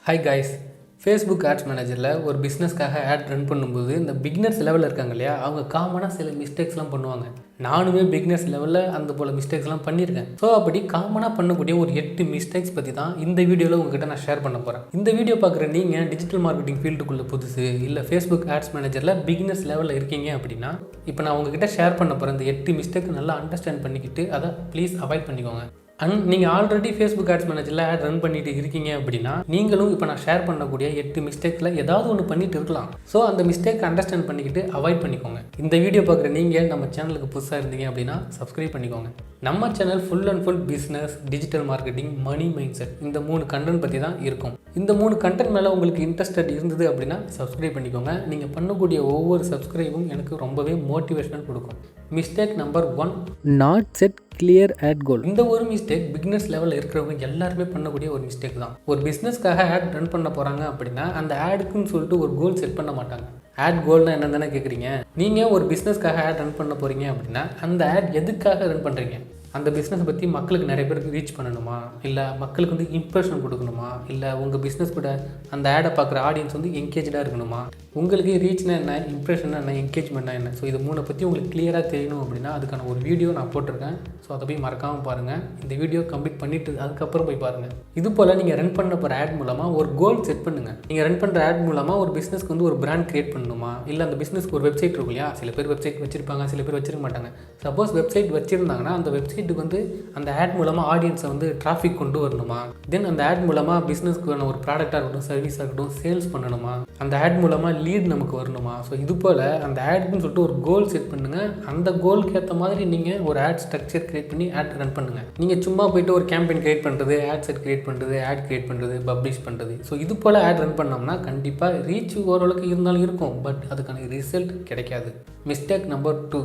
Hi guys, Facebook ads மேனேஜரில் ஒரு பிஸ்னஸ்க்காக ad run பண்ணும்போது இந்த பிகினர்ஸ் லெவலில் இருக்காங்க இல்லையா, அவங்க காமனாக சில மிஸ்டேக்ஸ்லாம் பண்ணுவாங்க. நானுமே பிகினர்ஸ் லெவலில் அந்த போல் மிஸ்டேக்ஸ்லாம் பண்ணியிருக்கேன். ஸோ அப்படி காமனாக பண்ணக்கூடிய ஒரு 8 மிஸ்டேக்ஸ் பற்றி தான் இந்த வீடியோவில் உங்ககிட்ட நான் ஷேர் பண்ண போகிறேன். இந்த வீடியோ பார்க்குற நீங்கள் டிஜிட்டல் மார்க்கெட்டிங் ஃபீல்டுக்குள்ளே புதுசு இல்லை ஃபேஸ்புக் ஆட்ஸ் மேனேஜரில் பிகினர்ஸ் லெவலில் இருக்கீங்க அப்படின்னா இப்போ நான் உங்ககிட்ட ஷேர் பண்ண போகிற இந்த 8 மிஸ்டேக் நல்லா அண்டர்ஸ்டாண்ட் பண்ணிக்கிட்டு அதை ப்ளீஸ் அவாய்ட் பண்ணிக்கோங்க. அண்ட் நீங்கள் ஆல்ரெடி ஃபேஸ்புக் ஆட்ஸ் மேனேஜரில் ஆட் ரன் பண்ணிட்டு இருக்கீங்க அப்படின்னா நீங்களும் இப்போ நான் ஷேர் பண்ணக்கூடிய 8 மிஸ்டேக்கில் ஏதாவது ஒன்று பண்ணிட்டு இருக்கலாம். ஸோ அந்த மிஸ்டேக் அண்டர்ஸ்டாண்ட் பண்ணிக்கிட்டு அவாய்ட் பண்ணிக்கோங்க. இந்த வீடியோ பார்க்குற நீங்கள் நம்ம சேனலுக்கு புதுசாக இருந்தீங்க அப்படின்னா சப்ஸ்கிரைப் பண்ணிக்கோங்க. நம்ம channel full and full business, digital marketing, money mindset இந்த 3 கண்டென்ட் பற்றி தான் இருக்கும். இந்த 3 கண்டென்ட் மேலே உங்களுக்கு இன்ட்ரெஸ்டட் இருந்தது அப்படின்னா சப்ஸ்கிரைப் பண்ணிக்கோங்க. நீங்கள் பண்ணக்கூடிய ஒவ்வொரு சப்ஸ்கிரைபும் எனக்கு ரொம்பவே மோட்டிவேஷனல் கொடுக்கும். Mistake number 1, not set clear ad goal. இந்த ஒரு மிஸ்டேக் பிகினர்ஸ் லெவலில் இருக்கிறவங்க எல்லாருமே பண்ணக்கூடிய ஒரு மிஸ்டேக் தான். ஒரு பிஸ்னஸ்க்காக ஆட் ரன் பண்ண போகிறாங்க அப்படின்னா அந்த ஆடுக்குன்னு சொல்லிட்டு ஒரு கோல் செட் பண்ண மாட்டாங்க. ஆட் கோல்னா என்ன தானே கேட்குறீங்க? நீங்கள் ஒரு பிஸ்னஸ்க்காக ஆட் ரன் பண்ண போகிறீங்க அப்படின்னா அந்த ஆட் எதுக்காக ரன் பண்ணுறீங்க? அந்த பிஸ்னஸ் பற்றி மக்களுக்கு நிறைய பேருக்கு ரீச் பண்ணணுமா, இல்லை மக்களுக்கு வந்து இம்ப்ரெஷன் கொடுக்கணுமா, இல்லை உங்கள் பிஸ்னஸ் கூட அந்த ஆடை பார்க்குற ஆடியன்ஸ் வந்து என்கேஜாக இருக்கணுமா? உங்களுக்கு ரீச்னா என்ன, இம்ப்ரெஷன்னா என்ன, என்கேஜ்மெண்ட்னா என்ன? ஸோ இது 3 பற்றி உங்களுக்கு கிளியராக தெரியணும் அப்படின்னா அதுக்கான ஒரு வீடியோ நான் போட்டிருக்கேன். ஸோ அதை போய் மறக்காமல் பாருங்கள். இந்த வீடியோ கம்ப்ளீட் பண்ணிவிட்டு அதுக்கப்புறம் போய் பாருங்கள். இது போல் நீங்கள் ரன் பண்ண போகிற ஆட் மூலமாக ஒரு கோல் செட் பண்ணுங்கள். நீங்கள் ரன் பண்ணுற ஆட் மூலமாக ஒரு பிஸ்னஸ்க்கு வந்து ஒரு பிராண்ட் கிரியேட் பண்ணணுமா, இல்லை அந்த பிஸ்னஸ்க்கு ஒரு வெப்சைட் இருக்கும் இல்லையா, சில பேர் வெப்சைட் வச்சுருப்பாங்க, சில பேர் வச்சிருக்க மாட்டாங்க. சப்போஸ் வெப்சைட் வச்சுருந்தாங்கன்னா அந்த வெப்சைட்டுக்கு வந்து அந்த ஆட் மூலமாக ஆடியன்ஸை வந்து டிராஃபிக் கொண்டு வரணுமா, தென் அந்த ஆட் மூலமாக பிஸ்னஸ்க்கான ஒரு ப்ராடக்டாக இருக்கட்டும், சர்வீஸாக இருக்கட்டும் சேல்ஸ் பண்ணணுமா, அந்த ஆட் மூலமாக லீட் நமக்கு வரணுமா. ஸோ இது போல் அந்த ஆட்க்குன்னு சொல்லிட்டு ஒரு கோல் செட் பண்ணுங்கள். அந்த கோலுக்கு ஏற்ற மாதிரி நீங்கள் ஒரு ஆட் ஸ்ட்ரக்சர் கிரியேட் பண்ணி ஆட் ரன் பண்ணுங்கள். நீங்கள் சும்மா போய்ட்டு ஒரு கேம்பெயின் கிரியேட் பண்ணுறது, ஆட் செட் கிரியேட் பண்ணுறது, ஆட் கிரியேட் பண்ணுறது, பப்ளிஷ் பண்ணுறது, ஸோ இது போல் ஆட் ரன் பண்ணோம்னா கண்டிப்பாக ரீச் ஓரளவுக்கு இருந்தாலும் இருக்கும், பட் அதுக்கான ரிசல்ட் கிடைக்காது. Mistake number 2,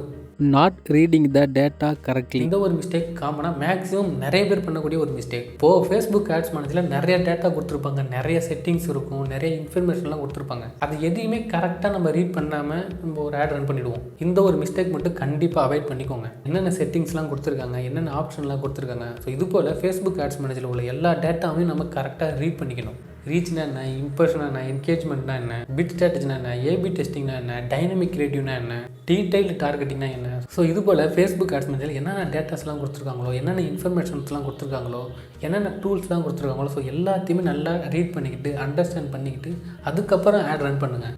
not reading the data correctly. இந்த ஒரு மிஸ்டேக் காமனாக மேக்ஸிமம் நிறைய பேர் பண்ணக்கூடிய ஒரு மிஸ்டேக். இப்போது ஃபேஸ்புக் ஆட்ஸ் மேனேஜரில் நிறைய டேட்டா கொடுத்துருப்பாங்க, நிறைய செட்டிங்ஸ் இருக்கும், நிறைய இன்ஃபர்மேஷன்லாம் கொடுத்துருப்பாங்க. அது எதையுமே கரெக்டாக நம்ம ரீட் பண்ணாமல் நம்ம ஒரு ஆட் ரன் பண்ணிவிடுவோம். இந்த ஒரு மிஸ்டேக் மட்டும் கண்டிப்பாக அவாய்ட் பண்ணிக்கோங்க. என்னென்ன செட்டிங்ஸ்லாம் கொடுத்துருக்காங்க, என்னென்ன ஆப்ஷன்லாம் கொடுத்துருக்காங்க, ஸோ இது போல் ஃபேஸ்புக் ஆட்ஸ் மேனேஜரில் உள்ள எல்லா டேட்டாவையும் நம்ம கரெக்டாக ரீட் பண்ணிக்கணும். ரீச்னா என்ன, இம்ப்ரெஷனா என்ன, என்கேஜ்மெண்ட்னா என்ன, பிட் ஸ்ட்ராட்டஜினா என்ன, ஏபி டெஸ்டிங்னா என்ன, டைனமிக் கிரியேட்டிவ்னா என்ன, டீடைல்டு டார்கெட்டிங்னா என்ன. ஸோ இது போல் ஃபேஸ்புக் ஆட்ஸ் மேனேஜரில் என்னென்ன டேட்டாஸ்லாம் கொடுத்துருக்காங்களோ, என்னென்ன இன்ஃபர்மேஷன்ஸ்லாம் கொடுத்துருக்காங்களோ, என்னென்ன டூல்ஸ்லாம் கொடுத்துருக்காங்களோ, ஸோ எல்லாத்தையுமே நல்லா ரீட் பண்ணிக்கிட்டு அண்டர்ஸ்டாண்ட் பண்ணிக்கிட்டு அதுக்கப்புறம் ஆட் ரன் பண்ணுங்கள்.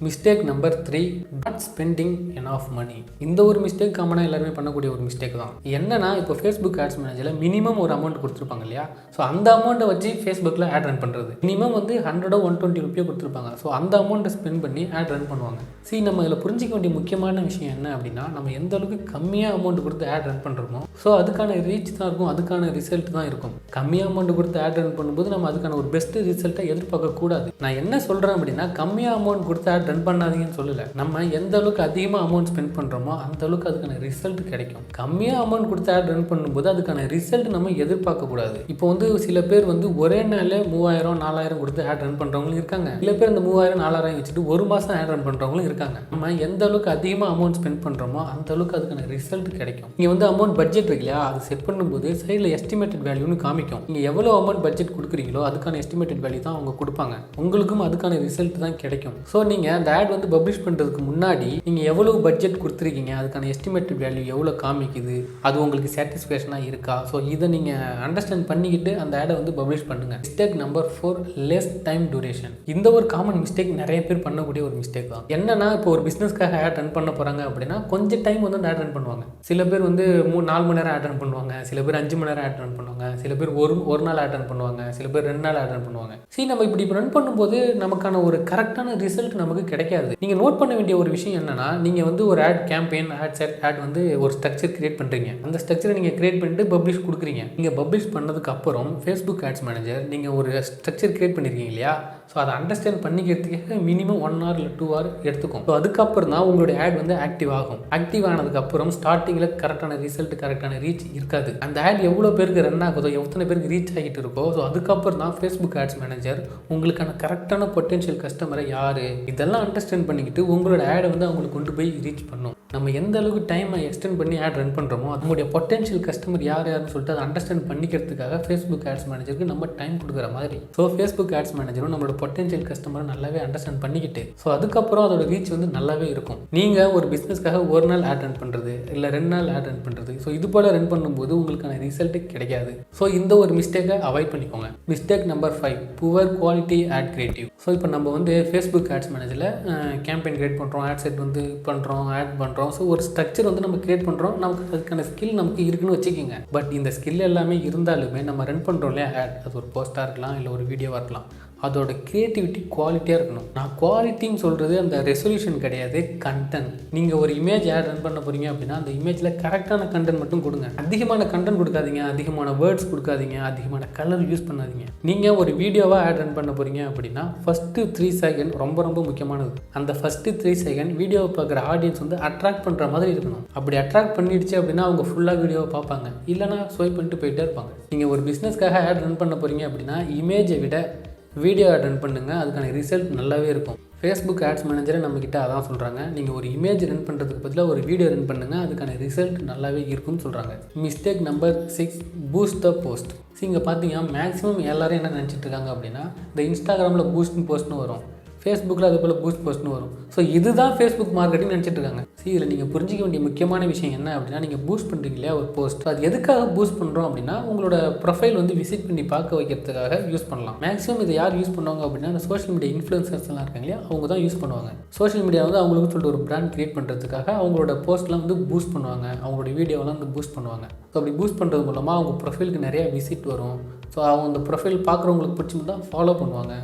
Mistake number 3, not spending enough money. இந்த ஒரு மிஸ்டேக் காமனாக எல்லாருமே பண்ணக்கூடிய ஒரு மிஸ்டேக் தான். என்னன்னா இப்போ ஃபேஸ்புக் ஆட்ஸ் மேனேஜரில் மினிமம் ஒரு அமௌண்ட் கொடுத்துருப்பாங்க இல்லையா, ஸோ அந்த அமௌண்ட்டை வச்சு ஃபேஸ்புக்கில் ஆட் ரன் பண்ணுறது. மினிமம் வந்து 100 120 ரூபியோ கொடுத்துருப்பாங்க. ஸோ அந்த அமௌண்ட்டை ஸ்பெண்ட் பண்ணி ஆட் ரன் பண்ணுவாங்க. நம்ம இதில் புரிஞ்சிக்க வேண்டிய முக்கியமான விஷயம் என்ன அப்படின்னா, நம்ம எந்த அளவுக்கு கம்மியாக அமௌண்ட் கொடுத்து ஆட் ரன் பண்ணுறோமோ ஸோ அதுக்கான ரீச் தான் இருக்கும், அதுக்கான ரிசல்ட் தான் இருக்கும். கம்மியாக அமௌண்ட் கொடுத்து ஆட் ரன் பண்ணும்போது நம்ம அதுக்கான ஒரு பெஸ்ட் ரிசல்ட்டை எதிர்பார்க்கக்கூடாது. நான் என்ன சொல்கிறேன் அப்படின்னா, கம்மியாக அமௌண்ட் கொடுத்து ஆட் ரன் பண்ணாதீங்கன்னு சொல்லலை. நம்ம எந்த அளவுக்கு அதிகமாக அமௌண்ட் ஸ்பெண்ட் பண்ணுறோமோ அந்த அளவுக்கு அதுக்கான ரிசல்ட் கிடைக்கும். கம்மியாக அமௌண்ட் கொடுத்து ஆட் ரன் பண்ணும்போது அதுக்கான ரிசல்ட் நம்ம எதிர்பார்க்கக்கூடாது. இப்போ வந்து சில பேர் வந்து ஒரே நாளில் 3000 4000 கொடுத்து ஆட் ரன் பண்ணுறவங்களும் இருக்காங்க. சில பேர் இந்த 3000 4000 வச்சுட்டு ஒரு மாதம் ஆட் ரன் பண்ணுறவங்களும் இருக்காங்க. நம்ம எந்த அளவுக்கு அதிகமாக அமௌண்ட் ஸ்பெண்ட் பண்ணுறோமோ அந்த அளவுக்கு அதுக்கான ரிசல்ட் கிடைக்கும். நீங்கள் வந்து அமௌண்ட் பட்ஜெட் இருக்கு இல்லையா, அது செட் பண்ணும்போது சைடில் எஸ்டிமேட்டட் வேல்யூன்னு காமிக்கும். நீங்கள் எவ்வளோ அமௌண்ட் பட்ஜெட் கொடுக்குறீங்களோ அதுக்கான எஸ்டிமேட்டட் வேல்யூ தான் அவங்க கொடுப்பாங்க. உங்களுக்கும் அதுக்கான ரிசல்ட் தான் கிடைக்கும். ஸோ நீங்கள் அந்த ஆட் வந்து பப்ளிஷ் பண்ணுறதுக்கு முன்னாடி நீங்கள் எவ்வளோ பட்ஜெட் கொடுத்துருக்கீங்க, அதுக்கான எஸ்டிமேட்டட் வேல்யூ எவ்வளோ காமிக்குது, அது உங்களுக்கு சாட்டிஸ்ஃபேக்ஷனாக இருக்கா, ஸோ இதை நீங்கள் அண்டர்ஸ்டாண்ட் பண்ணிக்கிட்டு அந்த ஆடை வந்து பப்ளிஷ் பண்ணுங்கள். Mistake number 4, less time duration. இந்த ஒரு காமன் மிஸ்டேக் நிறைய பேர் பண்ணக்கூடிய ஒரு மிஸ்டேக் தான். என்னன்னா இப்போ ஒரு பிஸ்னஸ்க்காக ஆட் ரன் பண்ண போகிறாங்க அப்படின்னா கொஞ்சம் டைம் வந்து ஆட் ரன் பண்ணுவாங்க. சில பேர் வந்து 4 மணி நேரம் ஆட் ரன் பண்ணுவாங்க, சில பேர் 5 மணி நேரம் ஆட் ரன் பண்ணுவாங்க, சில பேர் ஒரு நாள் ஆட் ரன் பண்ணுவாங்க, சில பேர் 2 நாள் ஆட் ரன் பண்ணுவாங்க. நம்ம இப்படி ரன் பண்ணும்போது நமக்கான ஒரு கரெக்டான ரிசல்ட் நமக்கு கிடைக்காது. நீங்கள் நோட் பண்ண வேண்டிய ஒரு விஷயம் என்னன்னா, நீங்கள் வந்து ஒரு ad campaign, ad set, ad வந்து ஒரு ஸ்ட்ரக்சர் கிரியேட் பண்ணுறீங்க. அந்த ஸ்ட்ரக்சரை நீங்கள் கிரியேட் பண்ணிட்டு பப்ளிஷ் கொடுக்குறீங்க. நீங்கள் பப்ளிஷ் பண்ணதுக்கு அப்புறம் ஃபேஸ்புக் ஆட்ஸ் மேனேஜர் நீங்கள் ஒரு ஸ்ட்ரக்சர் கிரியேட் பண்ணியிருக்கீங்க இல்லையா, ஸோ அதை அண்டர்ஸ்டாண்ட் பண்ணிக்கிறதுக்கு மினிமம் 1 hour இல்லை 2 hour எடுத்துக்கும். ஸோ அதுக்கப்புறம் தான் உங்களுடைய ஆட் வந்து ஆக்டிவ் ஆகும். ஆக்டிவ் ஆனதுக்கப்புறம் ஸ்டார்டிங்கில் கரெக்டான ரிசல்ட், கரெக்டான ரீச் இருக்காது. அந்த ஆட் எவ்வளோ பேருக்கு ரன் ஆகுதோ, எத்தனை பேருக்கு ரீச் ஆகிட்டு இருக்கோ, ஸோ அதுக்கப்புறம் தான் ஃபேஸ்புக் ஆட்ஸ் மேனேஜர் உங்களுக்கான கரெக்டான பொட்டென்ஷியல் கஸ்டமரை யார், இதெல்லாம் இதெல்லாம் அண்டர்ஸ்டாண்ட் பண்ணிக்கிட்டு உங்களோட ஆடை வந்து அவங்களுக்கு கொண்டு போய் ரீச் பண்ணும். நம்ம எந்த அளவுக்கு டைமை எக்ஸ்டெண்ட் பண்ணி ஆட் ரன் பண்ணுறோமோ நம்மளுடைய பொட்டன்ஷியல் கஸ்டமர் யாருன்னு சொல்லிட்டு அதை அண்டர்ஸ்டாண்ட் பண்ணிக்கிறதுக்காக ஃபேஸ்புக் ஆட்ஸ் மேனேஜருக்கு நம்ம டைம் கொடுக்குற மாதிரி. ஸோ ஃபேஸ்புக் ஆட்ஸ் மேனேஜரும் நம்மளோட பொட்டன்ஷியல் கஸ்டமரை நல்லாவே அண்டர்ஸ்டாண்ட் பண்ணிக்கிட்டு ஸோ அதுக்கப்புறம் அதோட ரீச் வந்து நல்லாவே இருக்கும். நீங்கள் ஒரு பிஸ்னஸ்க்காக ஒரு நாள் ஆட் ரன் பண்ணுறது இல்லை 2 நாள் ஆட் ரன் பண்ணுறது, ஸோ இது போல் ரன் பண்ணும்போது உங்களுக்கான ரிசல்ட்டு கிடைக்காது. ஸோ இந்த ஒரு மிஸ்டேக்கை அவாய்ட் பண்ணிக்கோங்க. Mistake number 5, poor quality ad creative. So இப்போ நம்ம வந்து ஃபேஸ்புக் ஆட்ஸ் மேனேஜரில் கேம்பெயின் கிரியேட் பண்ணுறோம், ஆட் செட் வந்து பண்ணுறோம், ஆட் பண்ணுறோம். ஸோ ஒரு ஸ்ட்ரக்சர் வந்து நம்ம கிரியேட் பண்ணுறோம், நமக்கு அதுக்கான ஸ்கில் நமக்கு இருக்குன்னு வச்சுக்கோங்க. பட் இந்த ஸ்கில் எல்லாமே இருந்தாலுமே நம்ம ரன் பண்ணுறோம் இல்லையா ஆட், அது ஒரு போஸ்ட்டாக இருக்கலாம் இல்லை ஒரு வீடியோவாக இருக்கலாம், அதோட க்ரியேட்டிவிட்டி குவாலிட்டியாக இருக்கணும். நான் குவாலிட்டின்னு சொல்கிறது அந்த ரெசல்யூஷன் கிடையாது, கண்டென்ட். நீங்கள் ஒரு இமேஜ் ஆட் ரன் பண்ண போகிறீங்க அப்படின்னா அந்த இமேஜில் கரெக்டான கண்டென்ட் மட்டும் கொடுங்க. அதிகமான கண்டென்ட் கொடுக்காதீங்க, அதிகமான வேர்ட்ஸ் கொடுக்காதீங்க, அதிகமான கலர் யூஸ் பண்ணாதீங்க. நீங்கள் ஒரு வீடியோவாக ஆட் ரன் பண்ண போகிறீங்க அப்படின்னா ஃபஸ்ட்டு 3 செகண்ட் ரொம்ப ரொம்ப முக்கியமானது. அந்த ஃபஸ்ட்டு 3 செகண்ட் வீடியோவை பார்க்குற ஆடியன்ஸ் வந்து அட்ராக்ட் பண்ணுற மாதிரி இருக்கணும். அப்படி அட்ராக்ட் பண்ணிடுச்சு அப்படின்னா அவங்க ஃபுல்லாக வீடியோவை பார்ப்பாங்க, இல்லைனா ஸ்வைப் பண்ணிட்டு போயிட்டே இருப்பாங்க. நீங்கள் ஒரு பிஸ்னஸ்க்காக ஆட் ரன் பண்ண போகிறீங்க அப்படின்னா இமேஜை விட வீடியோ ஆட் ரன் பண்ணுங்கள், அதுக்கான ரிசல்ட் நல்லாவே இருக்கும். ஃபேஸ்புக் ஆட்ஸ் மேனேஜரை நம்மக்கிட்ட அதான் சொல்கிறாங்க, நீங்கள் ஒரு இமேஜ் ரன் பண்ணுறதுக்கு பதிலாக ஒரு வீடியோ ரன் பண்ணுங்கள், அதுக்கான ரிசல்ட் நல்லாவே இருக்கும்னு சொல்கிறாங்க. Mistake number 6, boost the post. இங்கே பார்த்தீங்கன்னா மேக்ஸிமம் எல்லோரும் என்ன நினச்சிட்டு இருக்காங்க அப்படின்னா இந்த இன்ஸ்டாகிராமில் பூஸ்ட்னு போஸ்ட்னு வரும், ஃபேஸ்புக்கில் அது போல் பூஸ்ட் போஸ்ட்னு வரும். ஸோ இதுதான் ஃபேஸ்புக் மார்க்கெட்டிங் நினச்சிட்டு இருக்காங்க. இதில் நீங்கள் புரிஞ்சிக்க வேண்டிய முக்கியமான விஷயம் என்ன அப்படின்னா, நீங்கள் பூஸ்ட் பண்ணுறீங்க இல்லையா ஒரு போஸ்ட், அது எதுக்காக பூஸ்ட் பண்ணுறோம் அப்படின்னா உங்களோட ப்ரொஃபைல் வந்து விசிட் பண்ணி பார்க்க வைக்கிறதுக்காக யூஸ் பண்ணலாம். மேக்ஸிமம் இதை யார் யூஸ் பண்ணுவாங்க அப்படின்னா இந்த சோஷியல் மீடியா இன்ஃப்ளூயன்சர்ஸ் எல்லாம் இருக்காங்க இல்லையா, அவங்க தான் யூஸ் பண்ணுவாங்க. சோஷியல் மீடியா வந்து அவங்களுக்கு சொல்லிட்டு ஒரு பிராண்ட் கிரியேட் பண்ணுறதுக்காக அவங்களோட போஸ்ட்லாம் வந்து பூஸ்ட் பண்ணுவாங்க, அவங்களோட வீடியோலாம் வந்து பூஸ்ட் பண்ணுவாங்க. ஸோ அப்படி பூஸ்ட் பண்ணுறது மூலமாக அவங்க ப்ரொஃபைலுக்கு நிறையா விசிட் வரும். ஸோ அவங்க அந்த ப்ரொஃபைல் பார்க்குறவங்களுக்கு பிடிச்சிருந்தா ஃபாலோ பண்ணுவாங்க.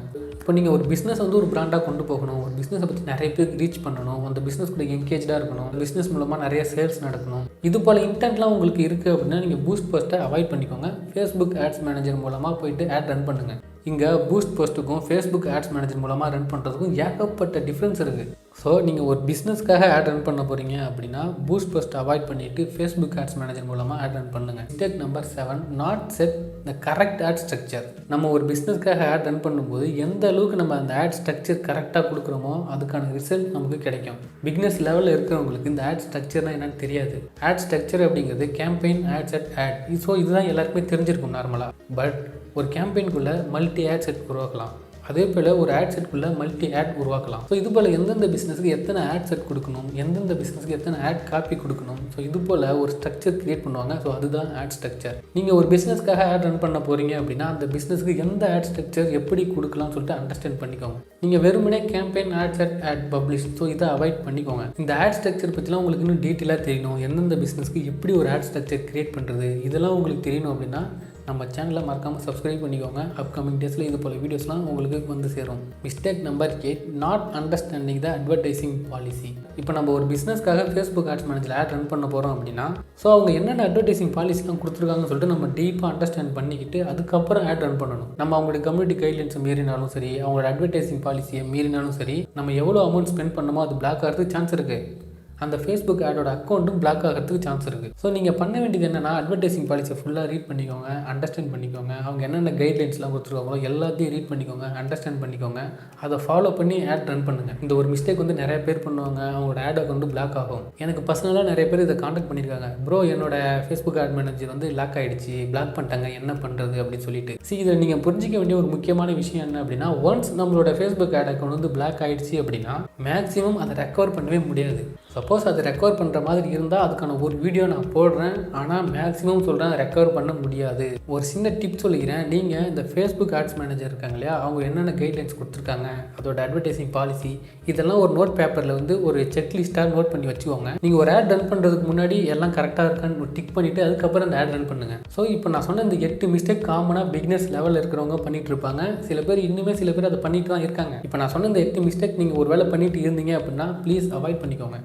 இப்போ நீங்கள் ஒரு பிஸ்னஸ் வந்து ஒரு பிராண்டாக கொண்டு போகணும், ஒரு பிஸ்னஸை பற்றி நிறைய பேருக்கு ரீச் பண்ணணும், அந்த பிஸ்னஸ் கூட என்கேஜாக இருக்கணும், பிஸ்னஸ் மூலமாக நிறைய சேல்ஸ் நடக்கணும், இது போல் இன்டென்ட்லாம் உங்களுக்கு இருக்குது அப்படின்னா நீங்கள் பூஸ்ட் போஸ்ட்டை அவாய்ட் பண்ணிக்கோங்க. ஃபேஸ்புக் ஆட்ஸ் மேனேஜர் மூலமாக போயிட்டு ஆட் ரன் பண்ணுங்கள். இங்கே பூஸ்ட் போஸ்ட்டுக்கும் ஃபேஸ்புக் ஆட்ஸ் மேனேஜர் மூலமாக ரன் பண்ணுறதுக்கும் ஏகப்பட்ட டிஃப்ரென்ஸ் இருக்குது. ஸோ நீங்கள் ஒரு பிஸ்னஸ்க்காக ஆட் ரன் பண்ண போகிறீங்க அப்படின்னா பூஸ்ட் போஸ்ட் அவாய்ட் பண்ணிவிட்டு ஃபேஸ்புக் ஆட்ஸ் மேனேஜர் மூலமாக ஆட் ரன் பண்ணுங்கள். Mistake number 7, not set the correct ad structure. நம்ம ஒரு பிஸ்னஸ்க்காக ஆட் ரன் பண்ணும்போது எந்த அளவுக்கு நம்ம அந்த ஆட் ஸ்ட்ரக்சர் கரெக்டாக கொடுக்குறோமோ அதுக்கான ரிசல்ட் நமக்கு கிடைக்கும். பிக்னஸ் லெவலில் இருக்கிறவங்களுக்கு இந்த ஆட் ஸ்ட்ரக்சர்னால் என்னென்னு தெரியாது. ஆட் ஸ்ட்ரக்சர் அப்படிங்கிறது campaign, ad set, ad. So இதுதான் எல்லாருக்குமே தெரிஞ்சிருக்கும் நார்மலாக. பட் ஒரு கேம்பெயின்குள்ளே மல்டி ஆட் செட் உருவாக்கலாம், அதே போல் ஒரு ஆட் செட்குள்ளே மல்டி ஆட் உருவாக்கலாம். ஸோ இது போல் எந்தெந்த பிஸ்னஸுக்கு எத்தனை ஆட் செட் கொடுக்கணும், எந்தெந்த பிஸ்னஸுக்கு எத்தனை ஆட் காப்பி கொடுக்கணும், ஸோ இது போல் ஒரு ஸ்ட்ரக்சர் கிரியேட் பண்ணுவாங்க. ஸோ அதுதான் ஆட் ஸ்ட்ரக்சர். நீங்கள் ஒரு பிஸ்னஸ்க்காக ஆட் ரன் பண்ண போகிறீங்க அப்படின்னா அந்த பிஸ்னஸுக்கு எந்த ஆட் ஸ்ட்ரக்சர் எப்படி கொடுக்கலாம்னு சொல்லிட்டு அண்டர்ஸ்டாண்ட் பண்ணிக்கோங்க. நீங்கள் வெறுமனே campaign, ad set, ad publish, so இதை அவாய்ட் பண்ணிக்கோங்க. இந்த ஆட் ஸ்ட்ரக்சர் பற்றிலாம் உங்களுக்கு இன்னும் டீட்டெயிலாக தெரியணும், எந்தெந்த பிஸ்னஸ்க்கு எப்படி ஒரு ஆட் ஸ்ட்ரக்சர் கிரியேட் பண்ணுறது, இதெல்லாம் உங்களுக்கு தெரியணும் அப்படின்னா நம்ம சேனலை மறக்காமல் சப்ஸ்கிரைப் பண்ணிக்கோங்க. அப்கமிங் டேஸில் இது போல் வீடியோஸ்லாம் உங்களுக்கு வந்து சேரும். Mistake number 8, not understanding the advertising policy. இப்போ நம்ம ஒரு பிஸ்னஸ்க்காக Facebook ads manager ad run பண்ண போகிறோம் அப்படின்னா ஸோ அவங்க என்னென்ன அட்வர்டைசிங் பாலிசிலாம் கொடுத்துருக்காங்கன்னு சொல்லிட்டு நம்ம டீப்பாக அண்டர்ஸ்டாண்ட் பண்ணிக்கிட்டு அதுக்கப்புறம் ஆட் ரன் பண்ணணும். நம்ம அவங்களுடைய கம்யூனிட்டி கைட்லைன்ஸை மீறினாலும் சரி, அவங்களோட அட்வர்டைசிங் பாலிசியை மீறினாலும் சரி, நம்ம எவ்வளோ அமௌண்ட் ஸ்பெண்ட் பண்ணமோ அது பிளாக் ஆகிறதுக்கு சான்ஸ் இருக்குது. அந்த ஃபேஸ்புக் ஆடோட அக்கௌண்ட்டும் பிளாக் ஆகிறதுக்கு சான்ஸ் இருக்குது. ஸோ நீங்கள் பண்ண வேண்டியது என்னென்னா அட்வர்டைசிங் பாலிசியை ஃபுல்லாக ரீட் பண்ணிக்கோங்க, அண்டர்ஸ்டாண்ட் பண்ணிக்கோங்க. அவங்க என்னென்ன கைட்லைன்ஸ்லாம் கொடுத்துருக்காங்களோ எல்லாத்தையும் ரீட் பண்ணிக்கோங்க, அண்டர்ஸ்டாண்ட் பண்ணிக்கோங்க. அதை ஃபாலோ பண்ணி ஆட் ரன் பண்ணுங்கள். இந்த ஒரு மிஸ்டேக் வந்து நிறைய பேர் பண்ணுவாங்க, அவங்களோட ஆட் அக்கௌண்ட் பிளாக் ஆகும். எனக்கு பர்சனலாக நிறைய பேர் இதை காண்டாக்ட் பண்ணியிருக்காங்க, ப்ரோ என்னோட ஃபேஸ்புக் ஆட் மேனேஜர் வந்து லாக் ஆகிடுச்சு, பிளாக் பண்ணிட்டாங்க, என்ன பண்ணுறது அப்படின்னு சொல்லிட்டு. இதில் நீங்கள் புரிஞ்சிக்க வேண்டிய ஒரு முக்கியமான விஷயம் என்ன அப்படின்னா, ஒன்ஸ் நம்மளோட ஃபேஸ்புக் ஆட் அக்கௌண்ட் வந்து பிளாக் ஆகிடுச்சு அப்படின்னா மேக்ஸிமம் அதை ரெக்கவர் பண்ணவே முடியாது. சப்போஸ் அது ரெக்கவர் பண்ணுற மாதிரி இருந்தால் அதுக்கான ஒரு வீடியோ நான் போடுறேன், ஆனால் மேக்ஸிமம் சொல்கிறேன் ரெக்கவர் பண்ண முடியாது. ஒரு சின்ன டிப் சொல்லிக்கிறேன், நீங்கள் இந்த ஃபேஸ்புக் ஆட்ஸ் மேனேஜர் இருக்காங்க இல்லையா, அவங்க என்னென்ன கைட்லைன்ஸ் கொடுத்துருக்காங்க, அதோட அட்வர்டைசிங் பாலிசி, இதெல்லாம் ஒரு நோட் பேப்பரில் வந்து ஒரு செக்லிஸ்ட்டாக நோட் பண்ணி வச்சுக்கோங்க. நீங்கள் ஒரு ஆட் ரன் பண்ணுறதுக்கு முன்னாடி எல்லாம் கரெக்டாக இருக்கான்னு டிக் பண்ணிவிட்டு அதுக்கப்புறம் அந்த ஆட் ரன் பண்ணுங்கள். ஸோ இப்போ நான் சொன்ன இந்த 8 மிஸ்டேக் காமனாக பிகினர்ஸ் லெவலில் இருக்கிறவங்க பண்ணிகிட்டு இருப்பாங்க. சில பேர் அதை பண்ணிட்டு தான் இருக்காங்க. இப்போ நான் சொன்ன இந்த 8 மிஸ்டேக் நீங்கள் ஒரு வேளை பண்ணிட்டு இருந்தீங்க அப்படின்னா ப்ளீஸ் அவாய்ட் பண்ணிக்கோங்க.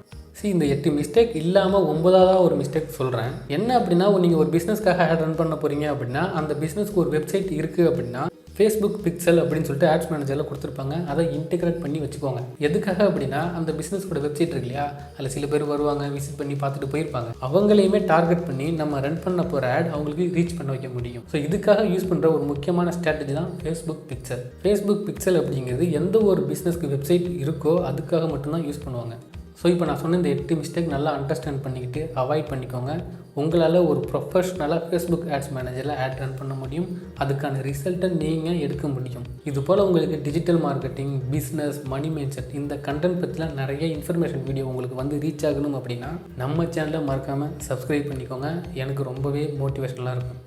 இந்த 8 மிஸ்டேக் இல்லாமல் 9வது ஒரு மிஸ்டேக் சொல்கிறேன். என்ன அப்படின்னா, நீங்கள் ஒரு பிஸ்னஸ்க்காக ஆட் ரன் பண்ண போகிறீங்க அப்படின்னா அந்த பிஸ்னஸ்க்கு ஒரு வெப்சைட் இருக்குது அப்படின்னா ஃபேஸ்புக் பிக்சல் அப்படின்னு சொல்லிட்டு ஆட்ஸ் மேனேஜரில் கொடுத்துருப்பாங்க. அதை இன்டெகிரேட் பண்ணி வச்சுக்கோங்க. எதுக்காக அப்படின்னா அந்த பிஸ்னஸோட வெப்சைட் இருக்கு இல்லையா, அதில் சில பேர் வருவாங்க, விசிட் பண்ணி பார்த்துட்டு போயிருப்பாங்க. அவங்களையுமே டார்கெட் பண்ணி நம்ம ரன் பண்ண போகிற ஆட் அவங்களுக்கு ரீச் பண்ண வைக்க முடியும். ஸோ இதுக்காக யூஸ் பண்ணுற ஒரு முக்கியமான ஸ்ட்ராட்டஜி தான் ஃபேஸ்புக் பிக்சல். ஃபேஸ்புக் பிக்சல் அப்படிங்கிறது எந்த ஒரு பிஸ்னஸ்க்கு வெப்சைட் இருக்கோ அதுக்காக மட்டும்தான் யூஸ் பண்ணுவாங்க. ஸோ இப்போ நான் சொன்ன இந்த 8 மிஸ்டேக் நல்லா அண்டர்ஸ்டாண்ட் பண்ணிக்கிட்டு அவாய்ட் பண்ணிக்கோங்க. உங்களால் ஒரு ப்ரொஃபஷ்னலாக ஃபேஸ்புக் ஆட்ஸ் மேனேஜரில் ஆட் ரன் பண்ண முடியும். அதுக்கான ரிசல்ட்டை நீங்கள் எடுக்க முடியும். இது போல் உங்களுக்கு டிஜிட்டல் மார்க்கெட்டிங், பிஸ்னஸ், மணி மைண்ட் செட் இந்த கண்டென்ட் பற்றிலாம் நிறைய இன்ஃபர்மேஷன் வீடியோ உங்களுக்கு வந்து ரீச் ஆகணும் அப்படின்னா நம்ம சேனலை மறக்காமல் சப்ஸ்கிரைப் பண்ணிக்கோங்க. எனக்கு ரொம்பவே மோட்டிவேஷனலாக இருக்கும்.